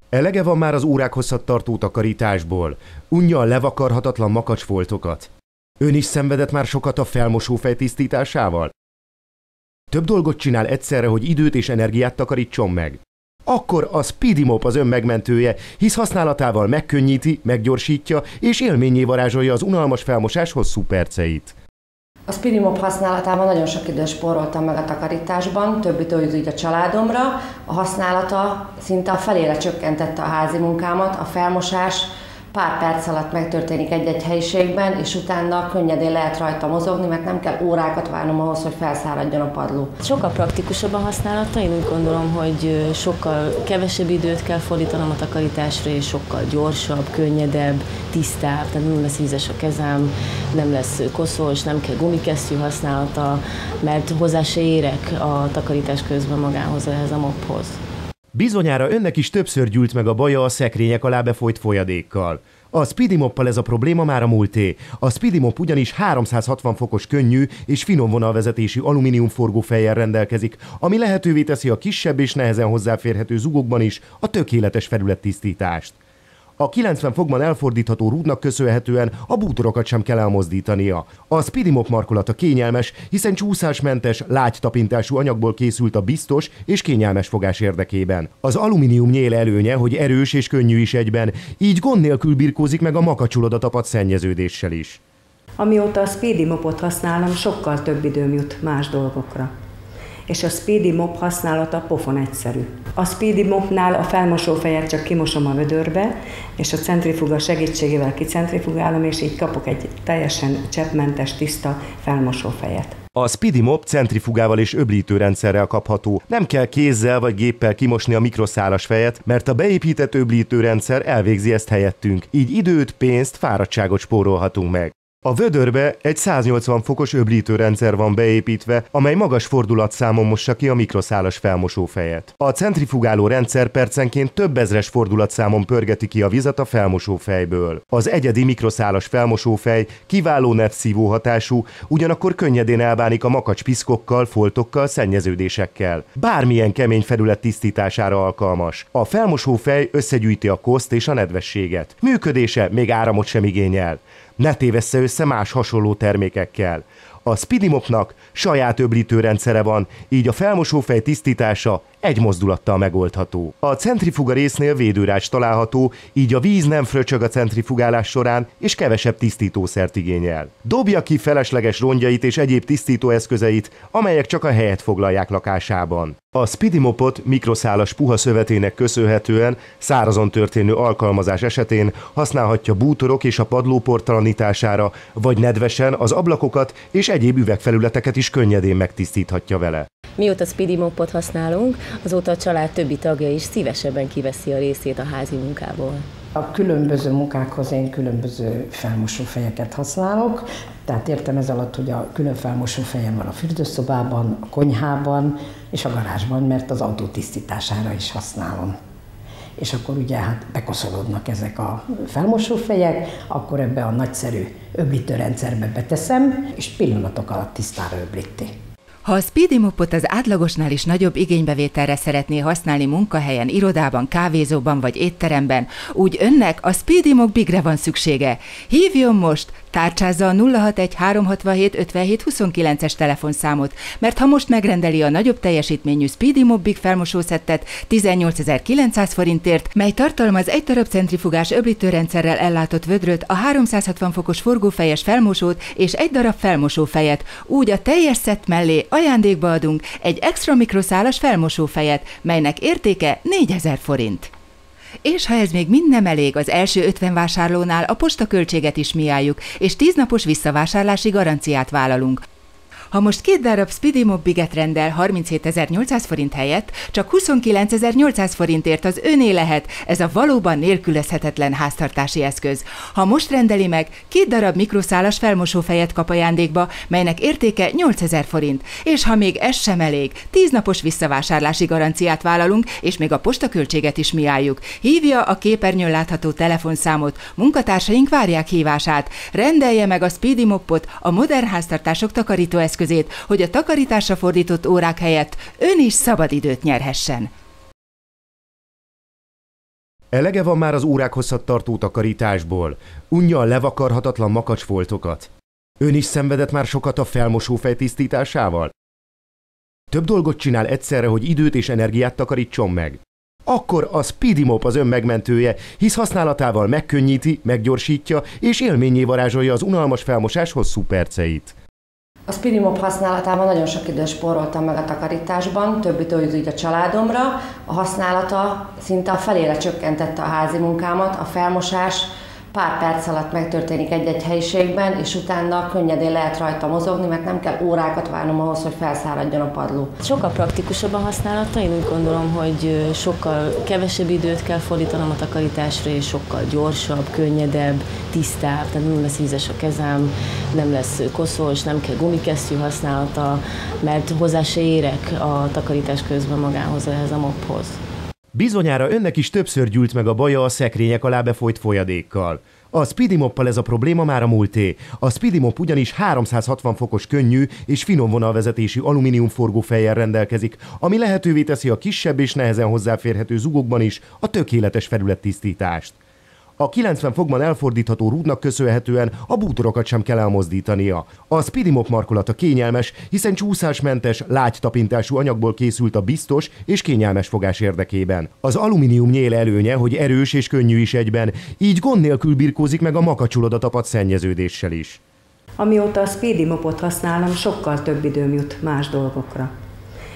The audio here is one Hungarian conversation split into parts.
Elege van már az órák hosszat tartó takarításból. Unja a levakarhatatlan makacsfoltokat. Ön is szenvedett már sokat a felmosófej tisztításával? Több dolgot csinál egyszerre, hogy időt és energiát takarítson meg. Akkor a Speedy Mop az ön megmentője, hisz használatával megkönnyíti, meggyorsítja és élménnyé varázsolja az unalmas felmosás hosszú perceit. A Speedy Mop használatával nagyon sok időt spóroltam meg a takarításban, több idő jut így a családomra. A használata szinte a felére csökkentette a házi munkámat, a felmosás pár perc alatt megtörténik egy-egy helyiségben, és utána könnyedén lehet rajta mozogni, mert nem kell órákat várnom ahhoz, hogy felszáradjon a padló. Sokkal praktikusabb a használata, én úgy gondolom, hogy sokkal kevesebb időt kell fordítanom a takarításra, és sokkal gyorsabb, könnyedebb, tisztább, tehát nem lesz vízes a kezem, nem lesz koszos, nem kell gumikesztyű használata, mert hozzá se érek a takarítás közben magához, ehhez a mophoz. Bizonyára önnek is többször gyűlt meg a baja a szekrények alá befolyt folyadékkal. A Speedy Moppal ez a probléma már a múlté. A Speedy Mop ugyanis 360 fokos könnyű és finom vonalvezetésű alumínium forgófejjel rendelkezik, ami lehetővé teszi a kisebb és nehezen hozzáférhető zugokban is a tökéletes felülettisztítást. A 90 fokban elfordítható rúdnak köszönhetően a bútorokat sem kell elmozdítania. A Speedy Mop markolata kényelmes, hiszen csúszásmentes, lágy tapintású anyagból készült a biztos és kényelmes fogás érdekében. Az alumínium nyél előnye, hogy erős és könnyű is egyben, így gond nélkül birkózik meg a makacsul oda tapadt szennyeződéssel is. Amióta a Speedy Mopot használom, sokkal több időm jut más dolgokra. És a Speedy Mop használata pofon egyszerű. A Speedy Mopnál a felmosófejet csak kimosom a vödörbe, és a centrifuga segítségével kicentrifugálom, és így kapok egy teljesen cseppmentes, tiszta felmosófejet. A Speedy Mop centrifugával és öblítőrendszerrel kapható. Nem kell kézzel vagy géppel kimosni a mikroszálas fejet, mert a beépített öblítőrendszer elvégzi ezt helyettünk. Így időt, pénzt, fáradtságot spórolhatunk meg. A vödörbe egy 180 fokos öblítőrendszer van beépítve, amely magas fordulatszámon mossa ki a mikroszálas felmosófejet. A centrifugáló rendszer percenként több ezres fordulatszámon pörgeti ki a vizet a felmosófejből. Az egyedi mikroszálas felmosófej kiváló netszívó hatású, ugyanakkor könnyedén elbánik a makacs piszkokkal, foltokkal, szennyeződésekkel. Bármilyen kemény felület tisztítására alkalmas. A felmosófej összegyűjti a koszt és a nedvességet. Működése még áramot sem igényel. Ne tévessze össze más hasonló termékekkel. A Speedy Mopnak saját öblítőrendszere van, így a felmosófej tisztítása egy mozdulattal megoldható. A centrifuga résznél védőrács található, így a víz nem fröcsög a centrifugálás során, és kevesebb tisztítószert igényel. Dobja ki felesleges rongyait és egyéb tisztítóeszközeit, amelyek csak a helyet foglalják lakásában. A Speedy Mopot mikroszálas puha szövetének köszönhetően szárazon történő alkalmazás esetén használhatja bútorok és a padló portalanítására, vagy nedvesen az ablakokat és egyéb üvegfelületeket is könnyedén megtisztíthatja vele. Mióta Speedy Mopot használunk, azóta a család többi tagja is szívesebben kiveszi a részét a házi munkából. A különböző munkákhoz én különböző felmosófejeket használok, tehát értem ez alatt, hogy a külön felmosófejem van a fürdőszobában, a konyhában és a garázsban, mert az autó tisztítására is használom. És akkor ugye hát bekoszolódnak ezek a felmosófejek, akkor ebbe a nagyszerű öblítőrendszerbe beteszem, és pillanatok alatt tisztára öblíti. Ha a Speedy Mopot az átlagosnál is nagyobb igénybevételre szeretné használni munkahelyen, irodában, kávézóban vagy étteremben, úgy önnek a Speedy Mop Bigre van szüksége. Hívjon most, tárcsázza a 061-367-57-29-es telefonszámot, mert ha most megrendeli a nagyobb teljesítményű Speedy Mop Big felmosószettet 18.900 forintért, mely tartalmaz egy darab centrifugás öblítőrendszerrel ellátott vödröt, a 360 fokos forgófejes felmosót és egy darab felmosófejet, úgy a teljes szett mellé ajándékba adunk egy extra mikroszálas felmosófejet, melynek értéke 4000 forint. És ha ez még mind nem elég, az első 50 vásárlónál a postaköltséget is mi álljuk, és 10 napos visszavásárlási garanciát vállalunk. Ha most 2 darab Speedy Mop Biget rendel 37.800 forint helyett, csak 29.800 forintért az öné lehet, ez a valóban nélkülözhetetlen háztartási eszköz. Ha most rendeli meg, 2 darab mikroszálas felmosófejet kap ajándékba, melynek értéke 8000 forint. És ha még ez sem elég, 10 napos visszavásárlási garanciát vállalunk, és még a postaköltséget is mi álljuk. Hívja a képernyőn látható telefonszámot, munkatársaink várják hívását. Rendelje meg a Speedy Mopot, a modern háztartások takarítóeszközét, hogy a takarításra fordított órák helyett ön is szabadidőt nyerhessen. Elege van már az órák hosszat tartó takarításból. Unja a levakarhatatlan makacsfoltokat. Ön is szenvedett már sokat a felmosófej tisztításával? Több dolgot csinál egyszerre, hogy időt és energiát takarítson meg. Akkor a Speedy Mop az ön megmentője, hisz használatával megkönnyíti, meggyorsítja és élménnyé varázsolja az unalmas felmosás hosszú perceit. A Speedy Mop használatával nagyon sok időt spóroltam meg a takarításban, több idő jut így a családomra. A használata szinte a felére csökkentette a házi munkámat, a felmosás pár perc alatt megtörténik egy-egy helyiségben, és utána könnyedén lehet rajta mozogni, mert nem kell órákat várnom ahhoz, hogy felszáradjon a padló. Sokkal praktikusabb a használata, én úgy gondolom, hogy sokkal kevesebb időt kell fordítanom a takarításra, és sokkal gyorsabb, könnyedebb, tisztább, tehát nem lesz vízes a kezem, nem lesz koszos, nem kell gumikesztyű használata, mert hozzá se érek a takarítás közben magához, ehhez a mophoz. Bizonyára önnek is többször gyűlt meg a baja a szekrények alá befolyt folyadékkal. A Speedy Moppal ez a probléma már a múlté. A Speedy Mop ugyanis 360 fokos könnyű és finom vonalvezetésű alumínium forgófejjel rendelkezik, ami lehetővé teszi a kisebb és nehezen hozzáférhető zugokban is a tökéletes felülettisztítást. A 90 fokban elfordítható rúdnak köszönhetően a bútorokat sem kell elmozdítania. A Speedy Mop markolata kényelmes, hiszen csúszásmentes, lágy tapintású anyagból készült a biztos és kényelmes fogás érdekében. Az alumínium nyél előnye, hogy erős és könnyű is egyben, így gond nélkül birkózik meg a makacsul oda tapadt szennyeződéssel is. Amióta a Speedy Mopot használom, sokkal több időm jut más dolgokra.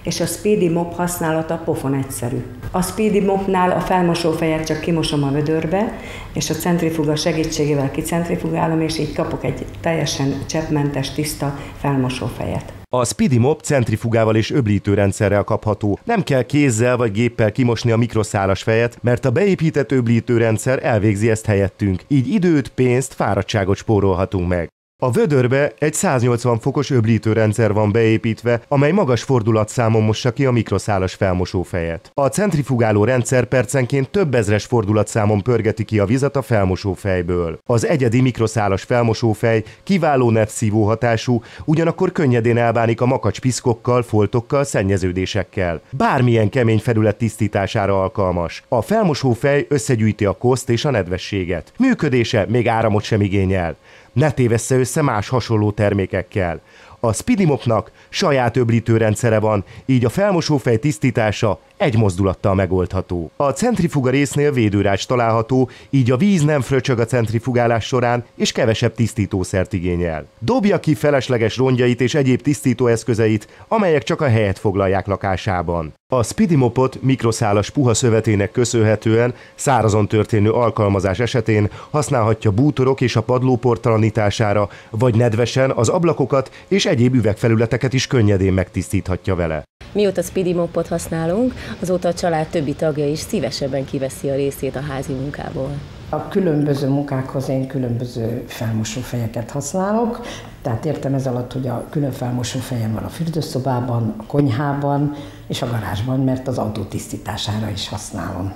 És a Speedy Mop használata pofon egyszerű. A Speedy Mopnál a felmosófejet csak kimosom a vödörbe, és a centrifuga segítségével kicentrifugálom, és így kapok egy teljesen cseppmentes, tiszta felmosófejet. A Speedy Mop centrifugával és öblítőrendszerrel kapható. Nem kell kézzel vagy géppel kimosni a mikroszálas fejet, mert a beépített öblítőrendszer elvégzi ezt helyettünk. Így időt, pénzt, fáradtságot spórolhatunk meg. A vödörbe egy 180 fokos öblítőrendszer van beépítve, amely magas fordulatszámon mossa ki a mikroszálas felmosófejet. A centrifugáló rendszer percenként több ezres fordulatszámon pörgeti ki a vizet a felmosófejből. Az egyedi mikroszálas felmosófej kiváló netszívó hatású, ugyanakkor könnyedén elbánik a makacs piszkokkal, foltokkal, szennyeződésekkel. Bármilyen kemény felület tisztítására alkalmas. A felmosófej összegyűjti a koszt és a nedvességet. Működése még áramot sem igényel. Ne tévessze össze más hasonló termékekkel. A Speedy Mopnak saját öblítőrendszere van, így a felmosófej tisztítása egy mozdulattal megoldható. A centrifuga résznél védőrács található, így a víz nem fröcsög a centrifugálás során, és kevesebb tisztítószert igényel. Dobja ki felesleges rongyait és egyéb tisztítóeszközeit, amelyek csak a helyet foglalják lakásában. A Speedy Mopot mikroszálas puha szövetének köszönhetően szárazon történő alkalmazás esetén használhatja bútorok és a padló portalanítására, vagy nedvesen az ablakokat és egyéb üvegfelületeket is könnyedén megtisztíthatja vele. Mióta Speedy Mopot használunk, azóta a család többi tagja is szívesebben kiveszi a részét a házi munkából. A különböző munkákhoz én különböző felmosófejeket használok, tehát értem ez alatt, hogy a külön felmosófejem van a fürdőszobában, a konyhában és a garázsban, mert az autó tisztítására is használom.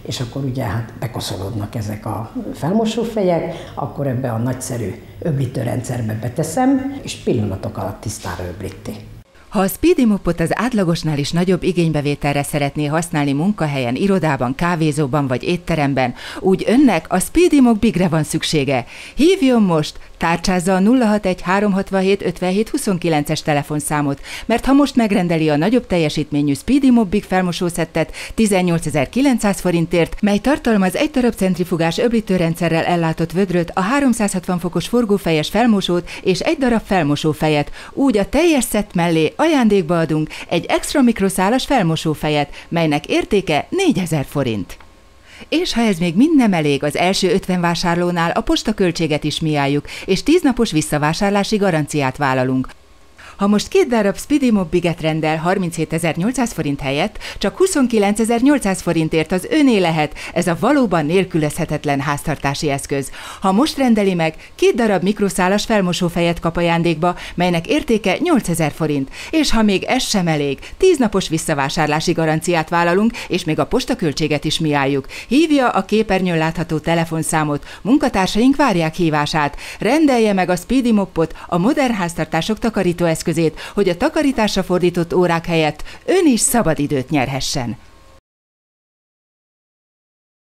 És akkor ugye hát bekoszolódnak ezek a felmosófejek, akkor ebbe a nagyszerű öblítőrendszerbe beteszem, és pillanatok alatt tisztára öblíti. Ha a Speedy Mopot az átlagosnál is nagyobb igénybevételre szeretné használni munkahelyen, irodában, kávézóban vagy étteremben, úgy önnek a Speedy Mop Bigre van szüksége. Hívjon most, tárcsázza a 061-367-57-29-es telefonszámot, mert ha most megrendeli a nagyobb teljesítményű Speedy Mop Big felmosószettet 18.900 forintért, mely tartalmaz egy darab centrifugás öblítőrendszerrel ellátott vödröt, a 360 fokos forgófejes felmosót és egy darab felmosófejet, úgy a teljes szett mellé ajándékba adunk egy extra mikroszálas felmosófejet, melynek értéke 4000 forint. És ha ez még mind nem elég, az első 50 vásárlónál a postaköltséget is mi álljuk, és 10 napos visszavásárlási garanciát vállalunk. Ha most 2 darab Speedy Mop Biget rendel 37.800 forint helyett, csak 29.800 forintért az öné lehet, ez a valóban nélkülözhetetlen háztartási eszköz. Ha most rendeli meg, 2 darab mikroszálas felmosófejet kap ajándékba, melynek értéke 8000 forint. És ha még ez sem elég, 10 napos visszavásárlási garanciát vállalunk, és még a postaköltséget is mi álljuk. Hívja a képernyőn látható telefonszámot, munkatársaink várják hívását. Rendelje meg a Speedy Mopot, a modern háztartások takarító eszközét, hogy a takarításra fordított órák helyett ön is szabadidőt nyerhessen.